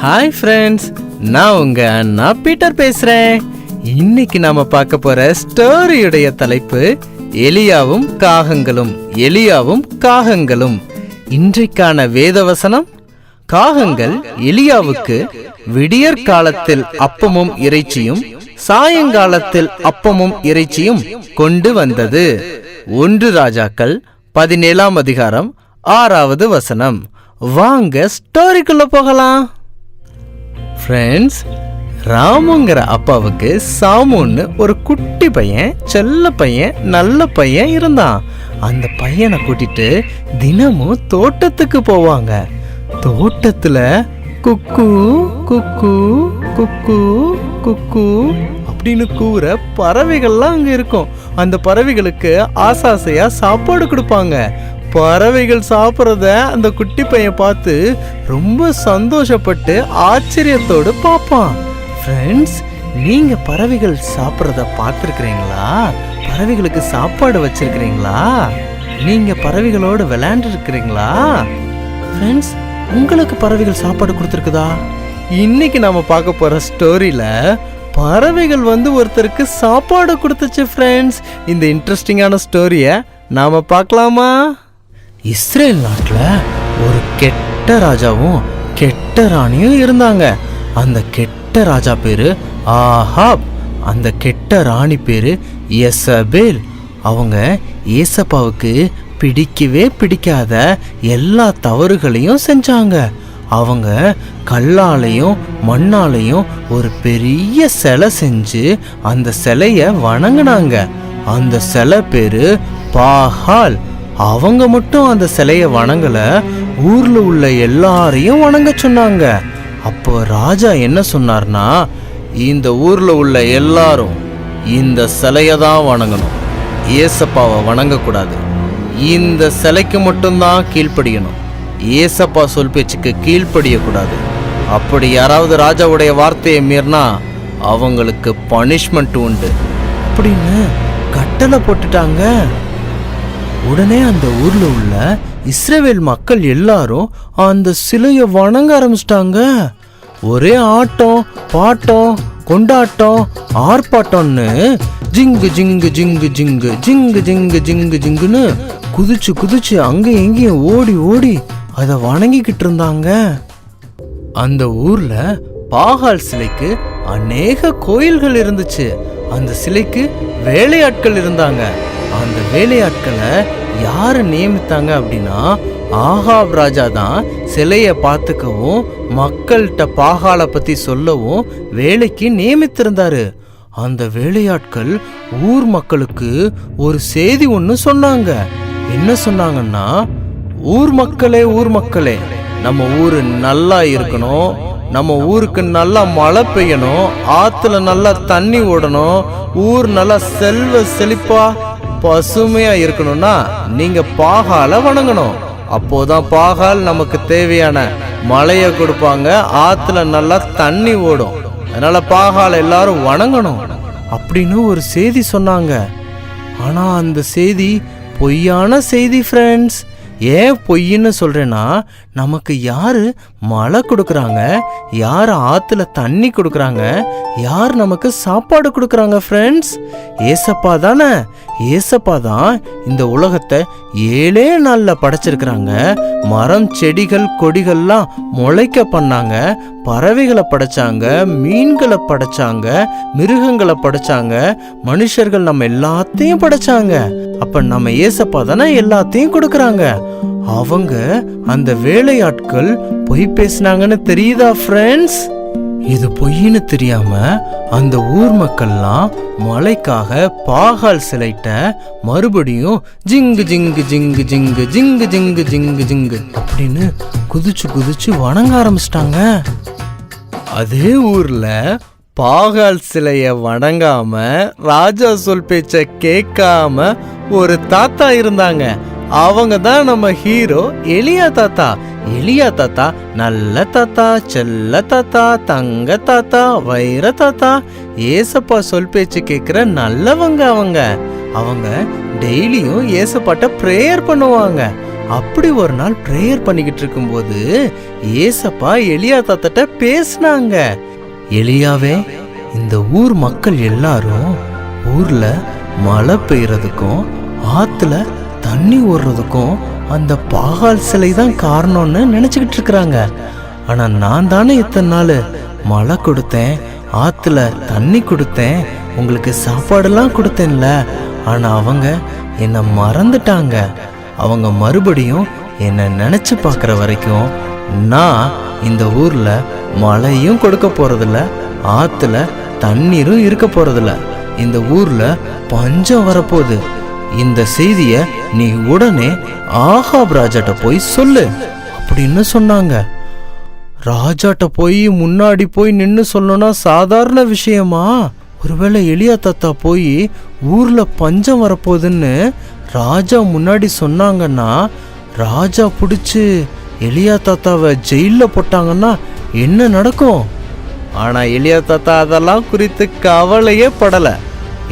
Hi friends, நான் உங்க அண்ணா Peter பேசுறேன். இன்னைக்கு நாம பார்க்க போற ஸ்டோரியுடைய தலைப்பு எலியாவும் காகங்களும். எலியாவும் காகங்களும். இன்றைக்கான வேதவசனம்: காகங்கள் எலியாவுக்கு விடியற் காலத்தில் அப்பமும் இறைச்சியும் சாயங்காலத்தில் அப்பமும் இறைச்சியும் கொண்டு வந்தது. 1 ராஜாக்கள் 17ஆம் அதிகாரம் 6வது வசனம். வாங்க ஸ்டோரிக்குள்ள போகலாம். ஃப்ரெண்ட்ஸ், ராமுங்கிற அப்பாவுக்கு சாமுன்னு ஒரு குட்டி பையன், செல்ல பையன், நல்ல பையன் இருந்தான். அந்த பையனை கூட்டிட்டு தினமும் தோட்டத்துக்கு போவாங்க. தோட்டத்துல குக்கு குக்கு குக்கு குக்கு அப்படின்னு கூற பறவைகள்லாம் அங்க இருக்கும். அந்த பறவைகளுக்கு ஆசாசையா சாப்பாடு கொடுப்பாங்க. பறவைகள் சாப்பிட்றத அந்த குட்டி பையன் பார்த்து ரொம்ப சந்தோஷப்பட்டு ஆச்சரியத்தோடு பார்ப்பான். ஃப்ரெண்ட்ஸ், நீங்க பறவைகள் சாப்பிட்றத பார்த்துருக்கிறீங்களா? பறவைகளுக்கு சாப்பாடு வச்சிருக்கிறீங்களா? நீங்க பறவைகளோடு விளையாண்டு இருக்கிறீங்களா? ஃப்ரெண்ட்ஸ், உங்களுக்கு பறவைகள் சாப்பாடு கொடுத்துருக்குதா? இன்னைக்கு நாம பார்க்க போற ஸ்டோரியில பறவைகள் ஒருத்தருக்கு சாப்பாடு கொடுத்துச்சு. ஃப்ரெண்ட்ஸ், இந்த இன்ட்ரெஸ்டிங்கான ஸ்டோரியை நாம பார்க்கலாமா? இஸ்ரேல் நாட்டில் ஒரு கெட்ட ராஜாவும் கெட்ட ராணியும் இருந்தாங்க. அந்த கெட்ட ராஜா பேரு ஆஹாப், அந்த கெட்ட ராணி பேரு யெசபேல். அவங்க ஏசப்பாவுக்கு பிடிக்கவே பிடிக்காத எல்லா தவறுகளையும் செஞ்சாங்க. அவங்க கல்லாலையும் மண்ணாலையும் ஒரு பெரிய சிலை செஞ்சு அந்த சிலைய வணங்கினாங்க. அந்த சிலை பேரு பாகால். அவங்க மட்டும் அந்த சிலைய வணங்கல, ஊர்ல உள்ள எல்லாரையும் வணங்க சொன்னாங்க. அப்போ ராஜா என்ன சொன்னார்னா, இந்த ஊர்ல உள்ள எல்லாரும் இந்த சிலைய தான் வணங்கணும், ஏசப்பாவை வணங்கக்கூடாது. இந்த சிலைக்கு மட்டும்தான் கீழ்ப்படியணும், ஏசப்பா சொல் பேச்சுக்கு கீழ்ப்படியக்கூடாது. அப்படி யாராவது ராஜாவுடைய வார்த்தையை மீறினா அவங்களுக்கு பனிஷ்மெண்ட் உண்டு அப்படின்னு கட்டளை போட்டுட்டாங்க. உடனே அந்த ஊர்ல உள்ள இஸ்ரவேல் மக்கள் எல்லாரும் அந்த சிலையை வணங்க ஆரம்பிச்சிட்டாங்க. ஒரே ஆட்டம், பாட்டம், கொண்டாட்டம், ஆர்ப்பாட்டம்னு ஜிங்கு ஜிங்கு ஜிங்கு ஜிங்கு ஜிங்கு ஜிங்கு ஜிங்கு ஜிங்குன்னு குதிச்சு குதிச்சு அங்க எங்கேயும் ஓடி ஓடி அதை வணங்கிக்கிட்டு இருந்தாங்க. அந்த ஊர்ல பாகால் சிலைக்கு அநேக கோயில்கள் இருந்துச்சு. அந்த சிலைக்கு வேலையாட்கள் இருந்தாங்க. அந்த வேலையாட்களை யாரு நியமித்தாங்க அப்படின்னா, ஆகாப் ராஜா தான் சிலைய பார்த்துக்கவும் மக்கள்கிட்ட பாகாலை பத்தி சொல்லவும் வேலைக்கு நியமித்திருந்தாரு. அந்த வேலையாட்கள் ஊர் மக்களுக்கு ஒரு செய்தி ஒன்று சொன்னாங்க. என்ன சொன்னாங்கன்னா, ஊர் மக்களே, நம்ம ஊரு நல்லா இருக்கணும், நம்ம ஊருக்கு நல்லா மழை பெய்யணும், ஆத்துல நல்லா தண்ணி ஓடணும், ஊர் நல்லா செல்வ செழிப்பா பசுமையா இருக்கணும்னா நீங்க பாகால வணங்கணும். அப்போதான் பாகால் நமக்கு தேவையான மழைய கொடுப்பாங்க, ஆத்துல நல்லா தண்ணி ஓடும். அதனால பாகால எல்லாரும் வணங்கணும் அப்படின்னு ஒரு செய்தி சொன்னாங்க. ஆனா அந்த செய்தி பொய்யான செய்தி. ஃப்ரெண்ட்ஸ், ஏன் பொய்ன்னு சொல்றேன்னா, நமக்கு யாரு மழை கொடுக்குறாங்க, யார் ஆத்துல தண்ணி கொடுக்குறாங்க, யார் நமக்கு சாப்பாடு கொடுக்குறாங்க? ஃப்ரெண்ட்ஸ், ஏசப்பா தானே. ஏசப்பா தான் இந்த உலகத்தை 7 நாள்ல படைச்சிருக்கிறாங்க. மரம் செடிகள் கொடிகள்லாம் முளைக்க பண்ணாங்க, பறவைகளை படைச்சாங்க, மீன்களை படைச்சாங்க, மிருகங்களை படைச்சாங்க, மனுஷர்கள் நம்ம எல்லாத்தையும் படைச்சாங்க. அப்ப நம்ம ஏசப்பா தானே எல்லாத்தையும் கொடுக்கறாங்க. அவங்க அந்த வேலையாட்கள் பொய் பேசினாங்கன்னு தெரியுதா? ஃப்ரெண்ட்ஸ், இது பொய்ன்னு தெரியாம அந்த ஊர் மக்கள்லாம் மழைக்காக பாகால் சிலைட்ட மறுபடியும் ஜிங்கு ஜிங்கு ஜிங்கு ஜிங்கு ஜிங்கு ஜிங்கு ஜிங்கு ஜிங்கு அப்படின்னு குதிச்சு குதிச்சு வணங்க ஆரம்பிச்சிட்டாங்க. அதே ஊர்ல பாகால் சிலைய வணங்காம ராஜா சொல் பேச்ச கேட்காம ஒரு தாத்தா இருந்தாங்க. அவங்க தான் நம்ம ஹீரோ எலியா தாத்தா. எலியா தாத்தா நல்ல தாத்தா, செல்ல தாத்தா, தங்க தாத்தா, வைர தாத்தா, ஏசப்பா சொல் பேச்சு கேட்கிற நல்லவங்க. அவங்க டெய்லியும் ஏசப்பாட்ட பிரேயர் பண்ணுவாங்க. அப்படி ஒரு நாள் ப்ரேயர் பண்ணிக்கிட்டு இருக்கும்போது ஏசப்பா எலியா தாத்தாட்ட பேசினாங்க. எலியாவே, இந்த ஊர் மக்கள் எல்லாரும் ஊர்ல மழை பெய்யறதுக்கும் ஆத்துல தண்ணி ஓடுறதுக்கும் அந்த பாகால் சிலை தான் காரணம்னு நினைச்சுக்கிட்டு இருக்கிறாங்க. ஆனா நான் தானே இத்தனை நாள் மழை கொடுத்தேன், ஆத்துல தண்ணி கொடுத்தேன், உங்களுக்கு சாப்பாடெல்லாம் கொடுத்தேன்ல. ஆனா அவங்க என்னை மறந்துட்டாங்க. அவங்க மறுபடியும் என்னை நினைச்சு பார்க்குற வரைக்கும் நான் இந்த ஊர்ல மழையும் கொடுக்க போறதில்ல, ஆத்துல தண்ணீரும் இருக்க போறதில்ல. இந்த ஊர்ல பஞ்சம் வரப்போகுது. இந்த செய்திய நீ உடனே ஆகாப் ராஜாட்ட போய் சொல்லு அப்படின்னு சொன்னாங்க. ராஜாட்ட போய் முன்னாடி போய் நின்னு சொல்லணும்னா சாதாரண விஷயமா? ஒருவேளை எலியா தாத்தா போய் ஊர்ல பஞ்சம் வரப்போகுதுன்னு ராஜா முன்னாடி சொன்னாங்கன்னா, ராஜா பிடிச்சு எலியா தாத்தாவை ஜெயில போட்டாங்கன்னா என்ன நடக்கும்? ஆனா எலியா தாத்தா அதெல்லாம் குறித்து கவலையே படல.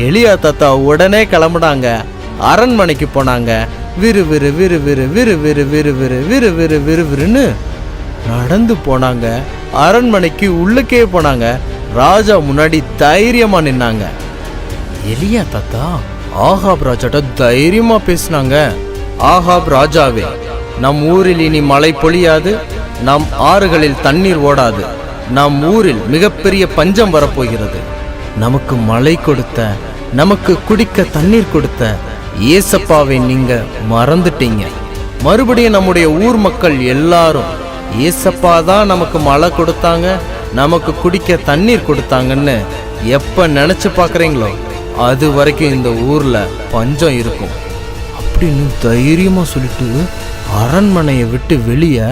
எலியா தாத்தா உடனே கிளம்புனாங்க, அரண்மனைக்கு போனாங்க. விறு விறு விறு விறு விறு விறு விறு விறு விறு விறு விறுவிறுன்னு நடந்து போனாங்க. அரண்மனைக்கு உள்ளுக்கே போனாங்க. ராஜா முன்னாடி தைரியமா நின்னாங்க. எலியா தாத்தா ஆகாப் ராஜாட்ட தைரியமா பேசினாங்க. ஆகாப் ராஜாவே, நம் ஊரில் இனி மழை பொழியாது, நம் ஆறுகளில் தண்ணீர் ஓடாது, நம் ஊரில் மிகப்பெரிய பஞ்சம் வரப்போகிறது. நமக்கு மழை கொடுத்த, நமக்கு குடிக்க தண்ணீர் கொடுத்த ஏசப்பாவை நீங்க மறந்துட்டீங்க. மறுபடியும் நம்முடைய ஊர் மக்கள் எல்லாரும் ஏசப்பா தான் நமக்கு மழை கொடுத்தாங்க, நமக்கு குடிக்க தண்ணீர் கொடுத்தாங்கன்னு எப்ப நினைச்சு பாக்குறீங்களோ அது வரைக்கும் இந்த ஊர்ல பஞ்சம் இருக்கும் அப்படின்னு தைரியமா சொல்லிட்டு அரண்மனையை விட்டு வெளியே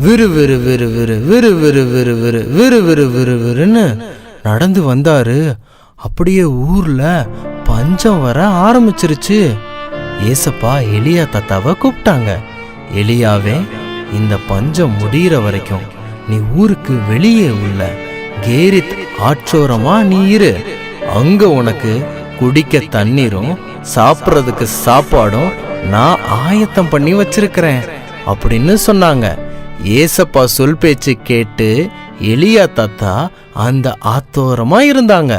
விறு விறு விறு விறு விறு விறு விறு விறு விறு விறு விறு விறுன்னு நடந்து வந்தாரு. அப்படியே ஊர்ல பஞ்சம் வர ஆரம்பிச்சிருச்சு. ஏசப்பா எலியா தாத்தாவை கூப்பிட்டாங்க. எலியாவே, இந்த பஞ்சம் முடிகிற வரைக்கும் நீ ஊருக்கு வெளியே உள்ள கேரித் ஆற்றோரமா நீ இரு. அங்க உனக்கு குடிக்க தண்ணீரும் சாப்பிட்றதுக்கு சாப்பாடும் நான் ஆயத்தம் பண்ணி வச்சிருக்கிறேன் அப்படின்னு சொன்னாங்க. ஏசப்பா சொல் பேச்சு கேட்டு எலியா தாத்தா அந்த ஆத்தோரமா இருந்தாங்க.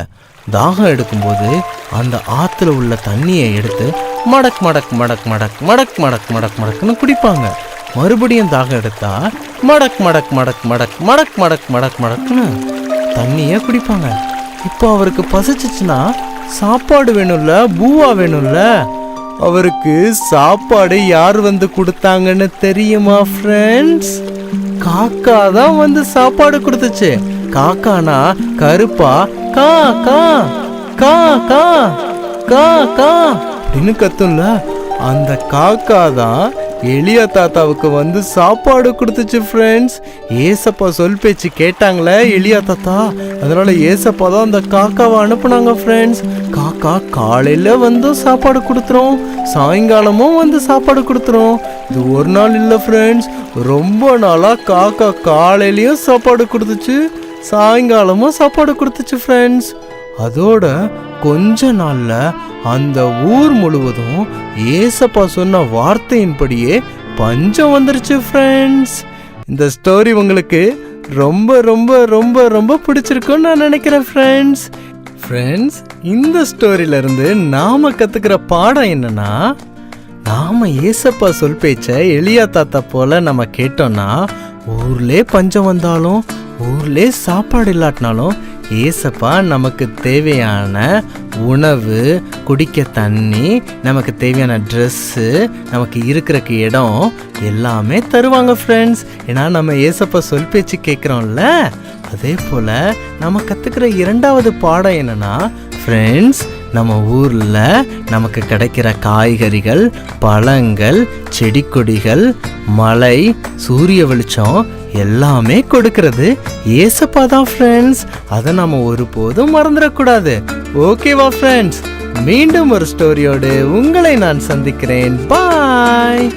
தாகம் எடுக்கும்போது அந்த ஆத்துல உள்ள தண்ணியை எடுத்து மடக் மடக் மடக் மடக் மடக் மடக் மடக் மடக்குன்னு குடிப்பாங்க. மறுபடியும் தாகம் எடுத்தா மடக் மடக் மடக் மடக் மடக் மடக் மடக் மடக்குன்னு தண்ணிய குடிப்பாங்க. இப்போ அவருக்கு பசிச்சுச்சுன்னா சாப்பாடு வேணும்ல, பூவா வேணும்ல. அவருக்கு சாப்பாடு யார் வந்து கொடுத்தாங்கன்னு தெரியுமா ஃப்ரெண்ட்ஸ்? காக்கா தான் வந்து சாப்பாடு கொடுத்துச்சு. காக்கானா கருப்பா கா கா கா கா கா கா அப்படின்னு கத்தும்ல, அந்த காக்கா தான் எலியா தாத்தாவுக்கு வந்து சாப்பாடு கொடுத்துச்சு ஃப்ரெண்ட்ஸ். ஏசப்பா சொல் பேச்சு கேட்டாங்களே எலியா தாத்தா, அதனால ஏசப்பா தான் அந்த காக்காவை அனுப்புனாங்க ஃப்ரெண்ட்ஸ். காக்கா காலையில வந்து சாப்பாடு கொடுத்துரும், சாயங்காலமும் வந்து சாப்பாடு கொடுத்துரும். இது ஒரு நாள் இல்லை ஃப்ரெண்ட்ஸ், ரொம்ப நாளா காக்கா காலையிலயும் சாப்பாடு கொடுத்துச்சு, சாயங்காலமும் சாப்பாடு கொடுத்துச்சு ஃப்ரெண்ட்ஸ். அதோட கொஞ்ச நாள்ல அந்த ஊர் முழுவதும் ஏசப்பா சொன்ன வார்த்தையின்படியே பஞ்சம் வந்துருச்சு ஃப்ரெண்ட்ஸ். இந்த ஸ்டோரி உங்களுக்கு ரொம்ப ரொம்ப ரொம்ப ரொம்ப பிடிச்சிருக்குன்னு நான் நினைக்கிறேன் ஃப்ரெண்ட்ஸ். ஃப்ரெண்ட்ஸ், இந்த ஸ்டோரியில இருந்து நாம கத்துக்கிற பாடம் என்னன்னா, நாம ஏசப்பா சொல் பேச்ச எலியா தாத்தா போல நம்ம கேட்டோம்னா ஊர்லே பஞ்சம் வந்தாலும் ஊர்லே சாப்பாடு இல்லாட்டினாலும் ஏசப்பா நமக்கு தேவையான உணவு, குடிக்க தண்ணி, நமக்கு தேவையான ட்ரெஸ்ஸு, நமக்கு இருக்கிறக்கு இடம் எல்லாமே தருவாங்க ஃப்ரெண்ட்ஸ். ஏன்னா நம்ம ஏசப்பா சொல் பேச்சு கேட்குறோம்ல. அதே போல் நம்ம கற்றுக்கிற இரண்டாவது பாடம் என்னன்னா ஃப்ரெண்ட்ஸ், நம்ம ஊரில் நமக்கு கிடைக்கிற காய்கறிகள், பழங்கள், செடி கொடிகள், மழை, சூரிய வெளிச்சம் எல்லாமே கொடுக்கிறது ஏசப்பா தான் ஃப்ரெண்ட்ஸ். அதை நம்ம ஒருபோதும் மறந்துடக்கூடாது. ஓகேவா ஃப்ரெண்ட்ஸ்? மீண்டும் ஒரு ஸ்டோரியோடு உங்களை நான் சந்திக்கிறேன். பாய்.